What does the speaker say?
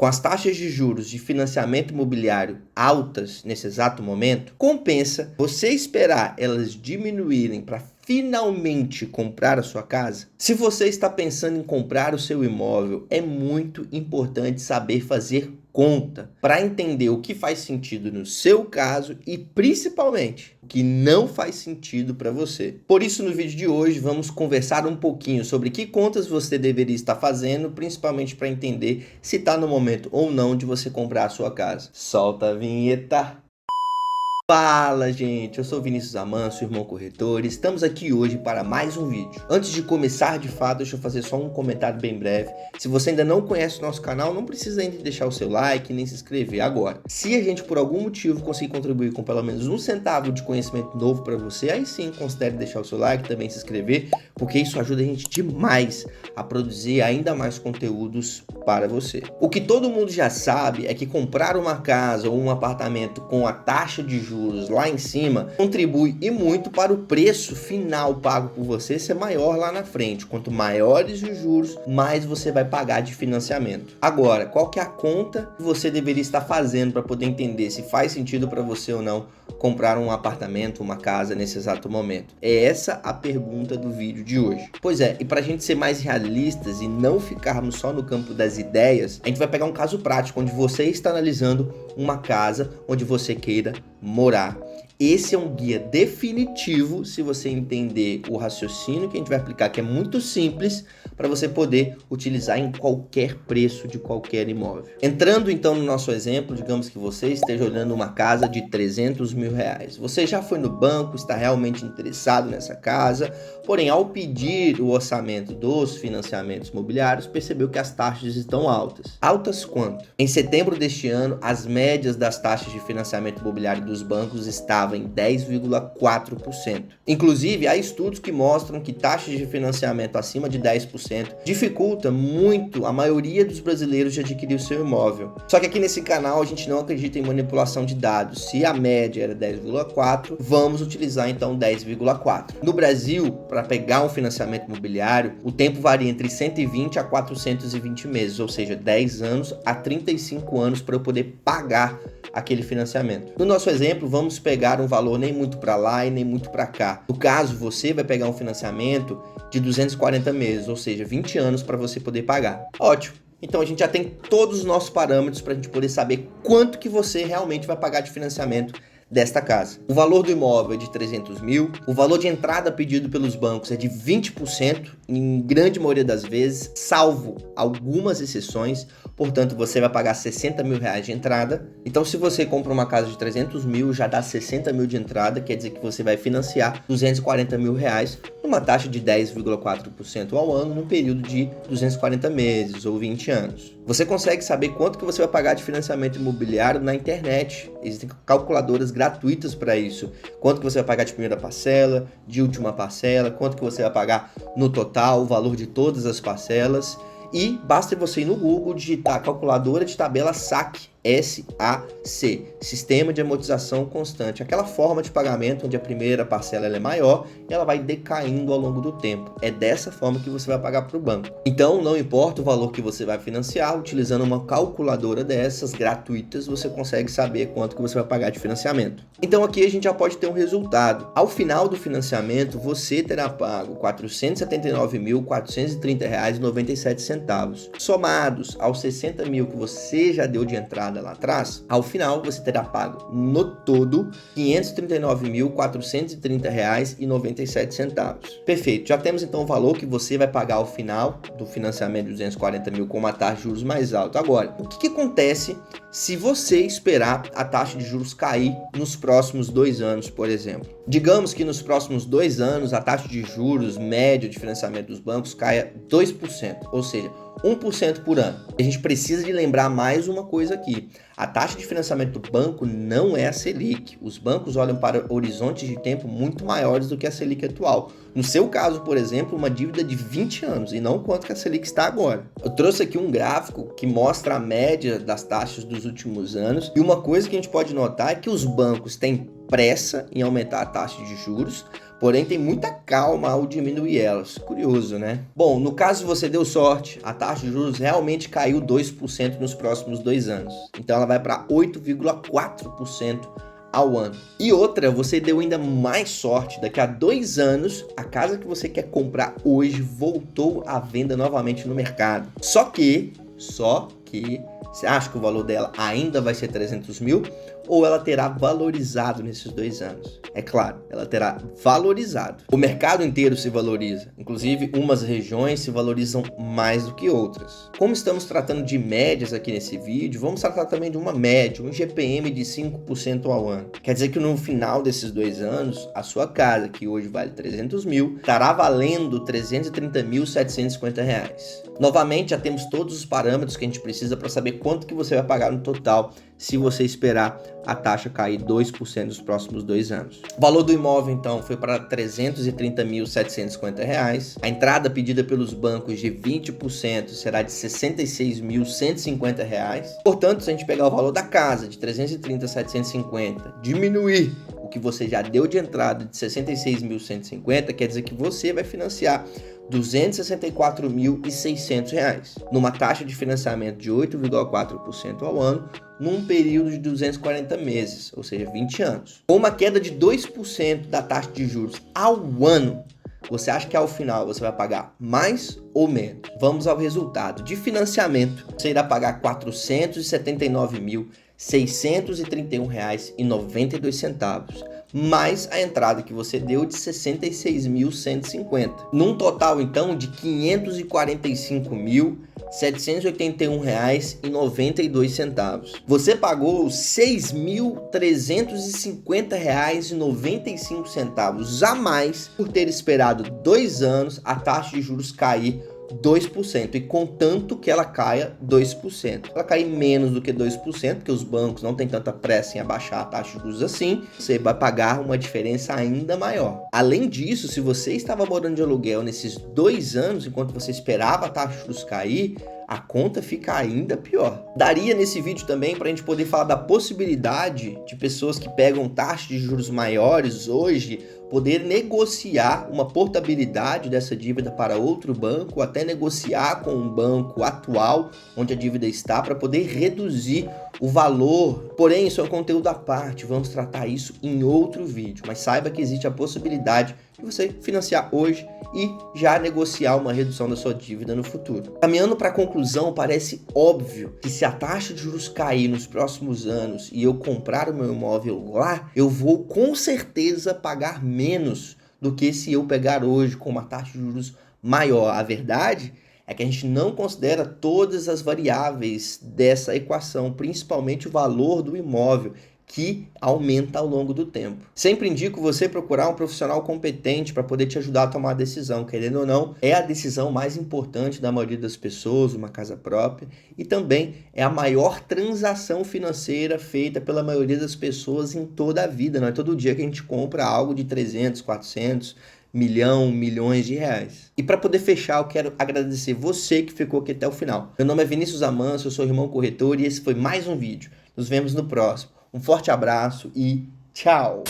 Com as taxas de juros de financiamento imobiliário altas nesse exato momento, compensa você esperar elas diminuírem para finalmente comprar a sua casa? Se você está pensando em comprar o seu imóvel, é muito importante saber fazer conta para entender o que faz sentido no seu caso e principalmente o que não faz sentido para você. Por isso, no vídeo de hoje vamos conversar um pouquinho sobre que contas você deveria estar fazendo, principalmente para entender se está no momento ou não de você comprar a sua casa. Solta a vinheta! Fala, gente, eu sou Vinícius Amancio, irmão corretor, e estamos aqui hoje para mais um vídeo. Antes de começar de fato, deixa eu fazer só um comentário bem breve. Se você ainda não conhece o nosso canal, não precisa ainda deixar o seu like nem se inscrever agora. Se a gente por algum motivo conseguir contribuir com pelo menos 1 centavo de conhecimento novo para você, aí sim considere deixar o seu like, também se inscrever, porque isso ajuda a gente demais a produzir ainda mais conteúdos para você. O que todo mundo já sabe é que comprar uma casa ou um apartamento com a taxa de juros lá em cima contribui e muito para o preço final pago por você ser maior lá na frente. Quanto maiores os juros, mais você vai pagar de financiamento. Agora, qual que é a conta que você deveria estar fazendo para poder entender se faz sentido para você ou não comprar um apartamento, uma casa nesse exato momento? É essa a pergunta do vídeo de hoje. Pois é, e para a gente ser mais realistas e não ficarmos só no campo das ideias, a gente vai pegar um caso prático onde você está analisando uma casa onde você queira morar. Esse é um guia definitivo se você entender o raciocínio que a gente vai aplicar, que é muito simples, para você poder utilizar em qualquer preço de qualquer imóvel. Entrando então no nosso exemplo, digamos que você esteja olhando uma casa de 300 mil reais. Você já foi no banco, está realmente interessado nessa casa, porém ao pedir o orçamento dos financiamentos imobiliários, percebeu que as taxas estão altas. Altas quanto? Em setembro deste ano, as médias das taxas de financiamento imobiliário dos bancos estavam em 10,4%. Inclusive, há estudos que mostram que taxas de financiamento acima de 10% dificulta muito a maioria dos brasileiros de adquirir o seu imóvel. Só que aqui nesse canal a gente não acredita em manipulação de dados. Se a média era 10,4%, vamos utilizar então 10,4%. No Brasil, para pegar um financiamento imobiliário, o tempo varia entre 120 a 420 meses, ou seja, 10 anos a 35 anos para eu poder pagar aquele financiamento. No nosso exemplo, vamos pegar um valor nem muito para lá e nem muito para cá. No caso, você vai pegar um financiamento de 240 meses, ou seja, 20 anos para você poder pagar. Ótimo! Então a gente já tem todos os nossos parâmetros para a gente poder saber quanto que você realmente vai pagar de financiamento desta casa. O valor do imóvel é de 300 mil, o valor de entrada pedido pelos bancos é de 20%, em grande maioria das vezes, salvo algumas exceções, portanto você vai pagar 60 mil reais de entrada. Então se você compra uma casa de 300 mil, já dá 60 mil de entrada, quer dizer que você vai financiar 240 mil reais numa taxa de 10,4% ao ano, no período de 240 meses ou 20 anos. Você consegue saber quanto que você vai pagar de financiamento imobiliário na internet. Existem calculadoras gratuitas para isso. Quanto que você vai pagar de primeira parcela, de última parcela, quanto que você vai pagar no total, o valor de todas as parcelas. E basta você ir no Google digitar calculadora de tabela SAC, SAC, Sistema de Amortização Constante, aquela forma de pagamento onde a primeira parcela ela é maior e ela vai decaindo ao longo do tempo. É dessa forma que você vai pagar para o banco. Então, não importa o valor que você vai financiar, utilizando uma calculadora dessas gratuitas, você consegue saber quanto que você vai pagar de financiamento. Então, aqui a gente já pode ter um resultado. Ao final do financiamento, você terá pago R$ 479.430,97, somados aos 60 mil que você já deu de entrada lá atrás. Ao final você terá pago no todo R$ 539.430,97. Perfeito, já temos então o valor que você vai pagar ao final do financiamento de 240 mil com uma taxa de juros mais alta. Agora, o que acontece se você esperar a taxa de juros cair nos próximos 2 anos, por exemplo? Digamos que nos próximos 2 anos a taxa de juros média de financiamento dos bancos caia 2%, ou seja, 1% por ano. A gente precisa de lembrar mais uma coisa aqui. A taxa de financiamento do banco não é a Selic. Os bancos olham para horizontes de tempo muito maiores do que a Selic atual. No seu caso, por exemplo, uma dívida de 20 anos e não quanto que a Selic está agora. Eu trouxe aqui um gráfico que mostra a média das taxas dos últimos anos. E uma coisa que a gente pode notar é que os bancos têm pressa em aumentar a taxa de juros, Porém, tem muita calma ao diminuir elas. Curioso, né? Bom, no caso você deu sorte, a taxa de juros realmente caiu 2% nos próximos 2 anos. Então ela vai para 8,4% ao ano. E outra, você deu ainda mais sorte, daqui a 2 anos, a casa que você quer comprar hoje voltou à venda novamente no mercado. Só que, você acha que o valor dela ainda vai ser 300 mil ou ela terá valorizado nesses 2 anos? É claro, ela terá valorizado. O mercado inteiro se valoriza, inclusive umas regiões se valorizam mais do que outras. Como estamos tratando de médias aqui nesse vídeo, vamos tratar também de uma média, um IGPM de 5% ao ano. Quer dizer que no final desses 2 anos, a sua casa, que hoje vale 300 mil, estará valendo R$ 330.750. Novamente, já temos todos os parâmetros que a gente precisa para saber quanto que você vai pagar no total se você esperar a taxa cair 2% nos próximos 2 anos. O valor do imóvel, então, foi para R$ 330.750. A entrada pedida pelos bancos de 20% será de R$ 66.150. Portanto, se a gente pegar o valor da casa de 330.750, diminuir o que você já deu de entrada de 66.150, quer dizer que você vai financiar R$ 264.600, numa taxa de financiamento de 8,4% ao ano, num período de 240 meses, ou seja, 20 anos. Com uma queda de 2% da taxa de juros ao ano, você acha que ao final você vai pagar mais ou menos? Vamos ao resultado. De financiamento, você irá pagar R$ 479.631,92, mais a entrada que você deu de 66.150. Num total, então, de R$ 545.781,92. Você pagou R$ 6.350,95 a mais por ter esperado 2 anos a taxa de juros cair 2%, e contanto que ela caia 2%. Ela cair menos do que 2%, porque os bancos não têm tanta pressa em abaixar a taxa de juros assim, você vai pagar uma diferença ainda maior. Além disso, se você estava morando de aluguel nesses 2 anos, enquanto você esperava a taxa de juros cair, a conta fica ainda pior. Daria nesse vídeo também para a gente poder falar da possibilidade de pessoas que pegam taxas de juros maiores hoje poder negociar uma portabilidade dessa dívida para outro banco, ou até negociar com um banco atual onde a dívida está para poder reduzir o valor. Porém, isso é um conteúdo à parte, vamos tratar isso em outro vídeo, mas saiba que existe a possibilidade de você financiar hoje e já negociar uma redução da sua dívida no futuro. Caminhando para a conclusão, parece óbvio que se a taxa de juros cair nos próximos anos e eu comprar o meu imóvel lá, eu vou com certeza pagar menos do que se eu pegar hoje com uma taxa de juros maior. A verdade é que a gente não considera todas as variáveis dessa equação, principalmente o valor do imóvel, que aumenta ao longo do tempo. Sempre indico você procurar um profissional competente para poder te ajudar a tomar a decisão. Querendo ou não, é a decisão mais importante da maioria das pessoas, uma casa própria, e também é a maior transação financeira feita pela maioria das pessoas em toda a vida. Não é todo dia que a gente compra algo de 300, 400, milhões de reais. E para poder fechar, eu quero agradecer você que ficou aqui até o final. Meu nome é Vinícius Amancio, eu sou irmão corretor e esse foi mais um vídeo. Nos vemos no próximo. Um forte abraço e tchau!